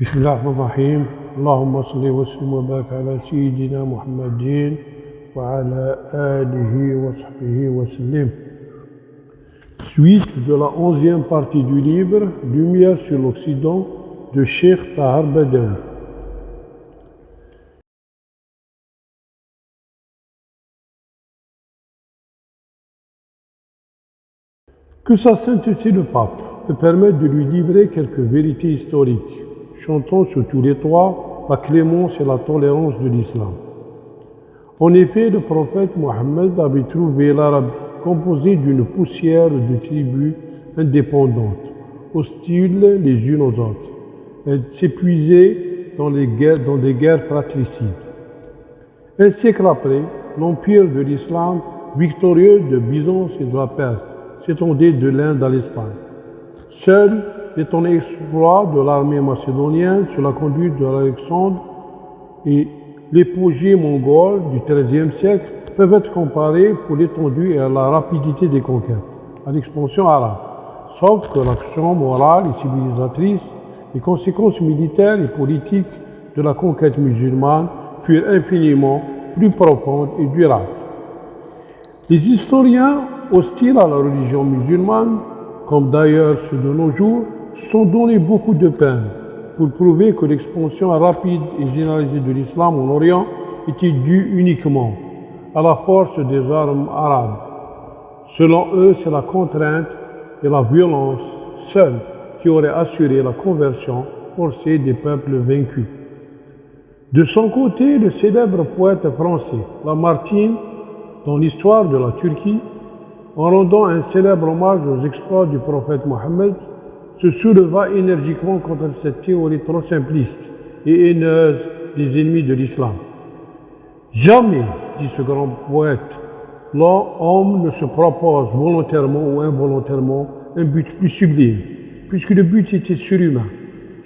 بسم الله الرحمن الرحيم اللهم صل وسلم وبارك على سيدنا محمد وعلى آله وصحبه وسلم. Suite de la 11e partie du livre Lumière sur l'Occident de Cheikh Tahar Badawi. Que sa sainteté le pape me permette de lui livrer quelques vérités historiques, chantant sur tous les toits la clémence et la tolérance de l'islam. En effet, le prophète Mohammed avait trouvé l'Arabie composée d'une poussière de tribus indépendantes, hostiles les unes aux autres. Elles s'épuisaient dans des guerres fratricides. Un siècle après, l'empire de l'islam, victorieux de Byzance et de la Perse, s'étendait de l'Inde à l'Espagne. Seul l'étonnant exploit de l'armée macédonienne sous la conduite d'Alexandre et l'épopée mongole du XIIIe siècle peuvent être comparés pour l'étendue et la rapidité des conquêtes, à l'expansion arabe. Sauf que l'action morale et civilisatrice, les conséquences militaires et politiques de la conquête musulmane furent infiniment plus profondes et durables. Les historiens hostiles à la religion musulmane, comme d'ailleurs ceux de nos jours, se sont donné beaucoup de peine pour prouver que l'expansion rapide et généralisée de l'islam en Orient était due uniquement à la force des armes arabes. Selon eux, c'est la contrainte et la violence seules qui auraient assuré la conversion forcée des peuples vaincus. De son côté, le célèbre poète français Lamartine, dans l'histoire de la Turquie, en rendant un célèbre hommage aux exploits du prophète Mohammed, se souleva énergiquement contre cette théorie trop simpliste et haineuse des ennemis de l'islam. Jamais, dit ce grand poète, l'homme ne se propose volontairement ou involontairement un but plus sublime, puisque le but était surhumain.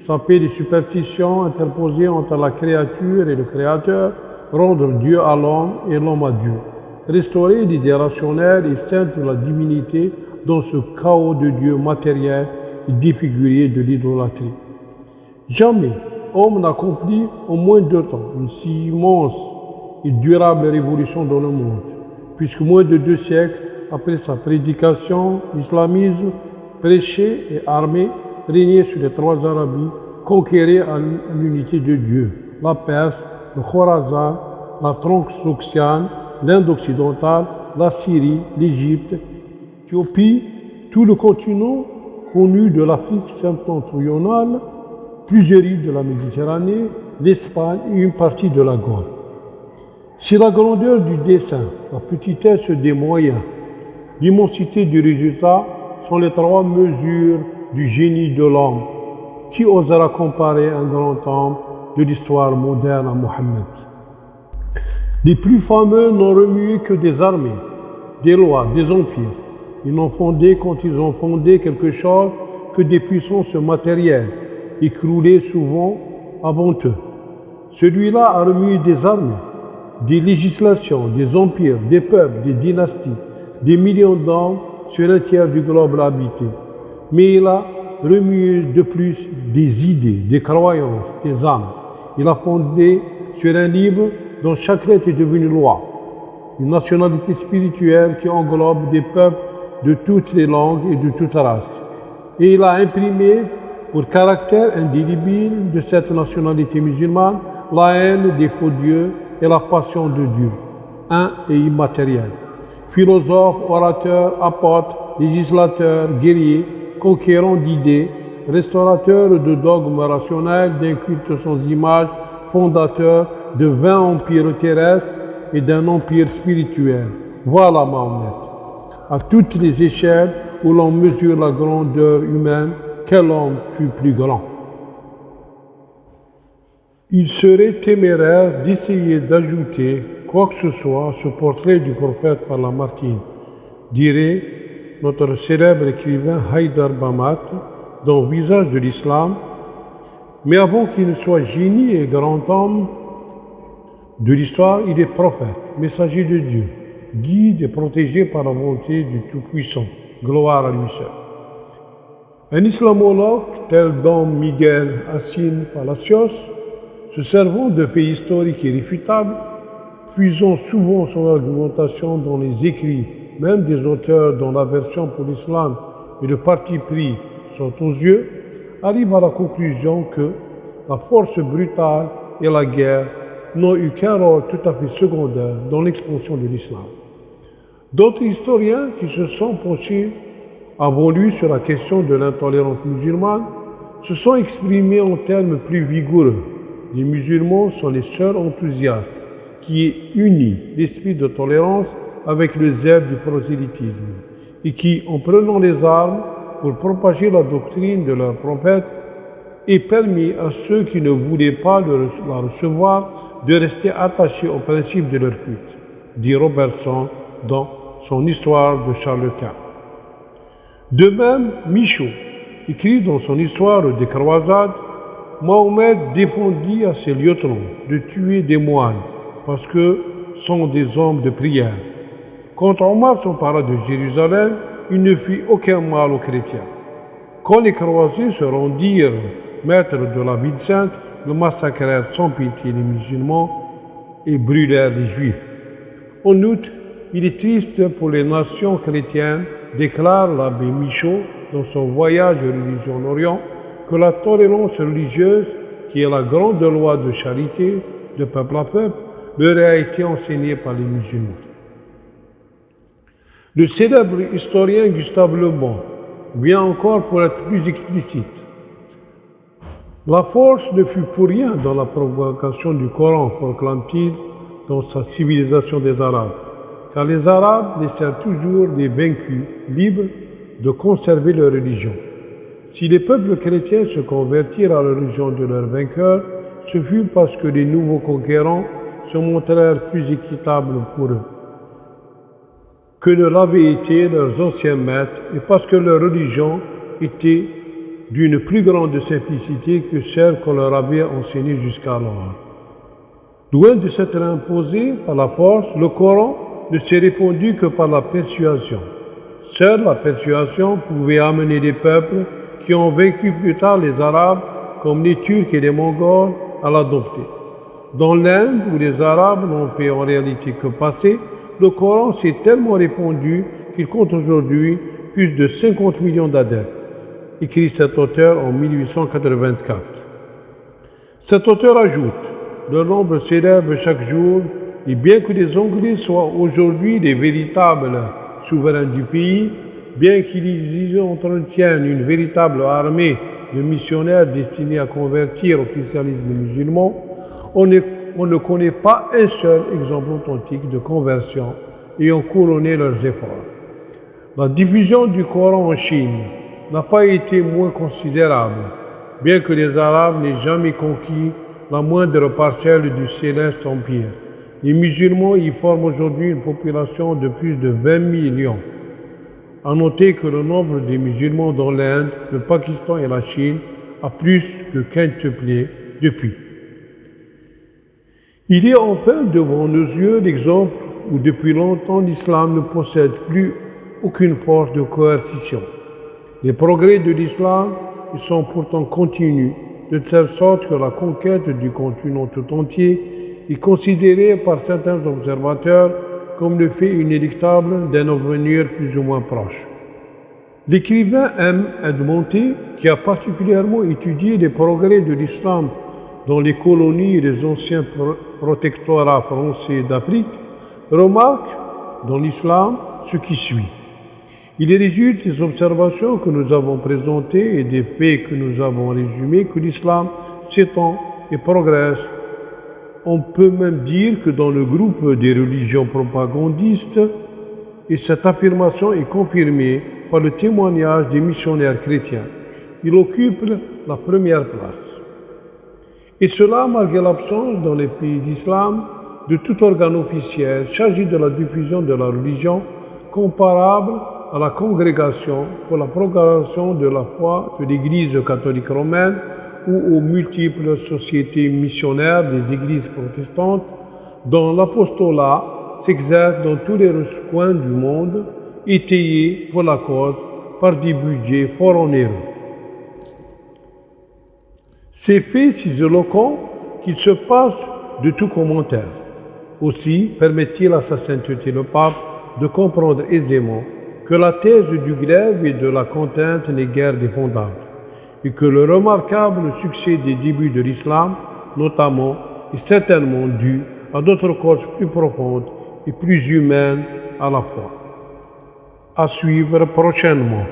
Saper les superstitions interposées entre la créature et le Créateur, rendre Dieu à l'homme et l'homme à Dieu, restaurer l'idée rationnelle et sainte de la divinité dans ce chaos de Dieu matériel et défiguré de l'idolâtrie. Jamais homme n'accomplit en moins de temps une si immense et durable révolution dans le monde, puisque moins de 2 siècles après sa prédication, l'islamisme, prêché et armé, régnait sur les 3 Arabies, conquérait à l'unité de Dieu, la Perse, le Khorasan, la Transoxiane, l'Inde occidentale, la Syrie, l'Égypte, l'Éthiopie, tout le continent connu de l'Afrique septentrionale, plusieurs îles de la Méditerranée, l'Espagne et une partie de la Gaule. Si la grandeur du dessein, la petitesse des moyens, l'immensité du résultat sont les 3 mesures du génie de l'homme, qui osera comparer un grand homme de l'histoire moderne à Mohammed? Les plus fameux n'ont remué que des armées, des lois, des empires. Ils n'ont fondé quand ils ont fondé quelque chose que des puissances matérielles, écroulées souvent avant eux. Celui-là a remué des armées, des législations, des empires, des peuples, des dynasties, des millions d'hommes sur un tiers du globe habité. Mais il a remué de plus des idées, des croyances, des âmes. Il a fondé sur un livre dont chaque lettre est devenue loi, une nationalité spirituelle qui englobe des peuples de toutes les langues et de toutes races. Et il a imprimé pour caractère indélébile de cette nationalité musulmane la haine des faux dieux et la passion de Dieu, un et immatériel. Philosophes, orateurs, apôtres, législateurs, guerriers, conquérants d'idées, restaurateurs de dogmes rationnels, d'un culte sans image, fondateurs de 20 empires terrestres et d'un empire spirituel. Voilà Mahomet. À toutes les échelles où l'on mesure la grandeur humaine, quel homme fut plus grand? Il serait téméraire d'essayer d'ajouter quoi que ce soit à ce portrait du prophète par Lamartine, dirait notre célèbre écrivain Haïdar Bamat dans Visage de l'Islam, mais avant qu'il ne soit génie et grand homme de l'histoire, il est prophète, messager de Dieu, guide et protégé par la volonté du Tout-Puissant. Gloire à lui seul. Un islamologue tel Don Miguel Hassin Palacios, se servant de faits historiques irréfutables, puisant souvent son argumentation dans les écrits, même des auteurs dont l'aversion pour l'islam et le parti pris sont aux yeux, arrive à la conclusion que la force brutale et la guerre n'ont eu qu'un rôle tout à fait secondaire dans l'expansion de l'islam. D'autres historiens qui se sont penchés avant lui sur la question de l'intolérance musulmane se sont exprimés en termes plus vigoureux. Les musulmans sont les seuls enthousiastes qui unissent l'esprit de tolérance avec le zèle du prosélytisme et qui, en prenant les armes pour propager la doctrine de leur prophète, et permis à ceux qui ne voulaient pas la recevoir de rester attachés au principe de leur culte, dit Robertson dans son Histoire de Charles Quint. De même, Michaud écrit dans son Histoire des croisades, Mahomet défendit à ses lieutenants de tuer des moines parce que sont des hommes de prière. Quand Omar s'empara de Jérusalem, il ne fit aucun mal aux chrétiens. Quand les croisés se rendirent maîtres de la ville sainte, ils massacrèrent sans pitié les musulmans et brûlèrent les juifs. En outre, il est triste pour les nations chrétiennes, déclare l'abbé Michaud dans son voyage de religion en Orient, que la tolérance religieuse, qui est la grande loi de charité de peuple à peuple, leur a été enseignée par les musulmans. Le célèbre historien Gustave Le Bon vient encore pour être plus explicite. La force ne fut pour rien dans la provocation du Coran, proclame-t-il dans sa civilisation des Arabes, car les Arabes laissèrent toujours les vaincus libres de conserver leur religion. Si les peuples chrétiens se convertirent à la religion de leurs vainqueurs, ce fut parce que les nouveaux conquérants se montrèrent plus équitables pour eux que ne l'avaient été leurs anciens maîtres et parce que leur religion était d'une plus grande simplicité que celle qu'on leur avait enseignée jusqu'alors. Loin de s'être imposé par la force, le Coran ne s'est répandu que par la persuasion. Seule la persuasion pouvait amener les peuples qui ont vaincu plus tard les Arabes, comme les Turcs et les Mongols, à l'adopter. Dans l'Inde, où les Arabes n'ont fait en réalité que passer, le Coran s'est tellement répandu qu'il compte aujourd'hui plus de 50 millions d'adeptes, écrit cet auteur en 1884. Cet auteur ajoute, le nombre s'élève chaque jour, et bien que les Anglais soient aujourd'hui les véritables souverains du pays, bien qu'ils y entretiennent une véritable armée de missionnaires destinés à convertir au christianisme musulman, on ne connaît pas un seul exemple authentique de conversion ayant couronné leurs efforts. La diffusion du Coran en Chine n'a pas été moins considérable, bien que les Arabes n'aient jamais conquis la moindre parcelle du céleste empire. Les musulmans y forment aujourd'hui une population de plus de 20 millions. À noter que le nombre des musulmans dans l'Inde, le Pakistan et la Chine a plus que quintuplé depuis. Il y a enfin devant nos yeux l'exemple où depuis longtemps l'islam ne possède plus aucune force de coercition. Les progrès de l'islam sont pourtant continus, de telle sorte que la conquête du continent tout entier est considérée par certains observateurs comme le fait inéluctable d'un avenir plus ou moins proche. L'écrivain M. Edmonté, qui a particulièrement étudié les progrès de l'islam dans les colonies et les anciens protectorats français d'Afrique, remarque dans l'islam ce qui suit. Il résulte des observations que nous avons présentées et des faits que nous avons résumés que l'islam s'étend et progresse. On peut même dire que dans le groupe des religions propagandistes, et cette affirmation est confirmée par le témoignage des missionnaires chrétiens. Il occupe la première place. Et cela malgré l'absence dans les pays d'islam de tout organe officiel chargé de la diffusion de la religion comparable à la congrégation pour la propagation de la foi de l'Église catholique romaine ou aux multiples sociétés missionnaires des églises protestantes dont l'apostolat s'exerce dans tous les coins du monde, étayé pour la cause par des budgets fort onéreux. Ces faits si éloquents qu'il se passe de tout commentaire. Aussi permet-il à sa sainteté le pape de comprendre aisément que la thèse du glaive et de la contrainte n'est guère défendable, et que le remarquable succès des débuts de l'islam, notamment, est certainement dû à d'autres causes plus profondes et plus humaines à la fois. À suivre prochainement.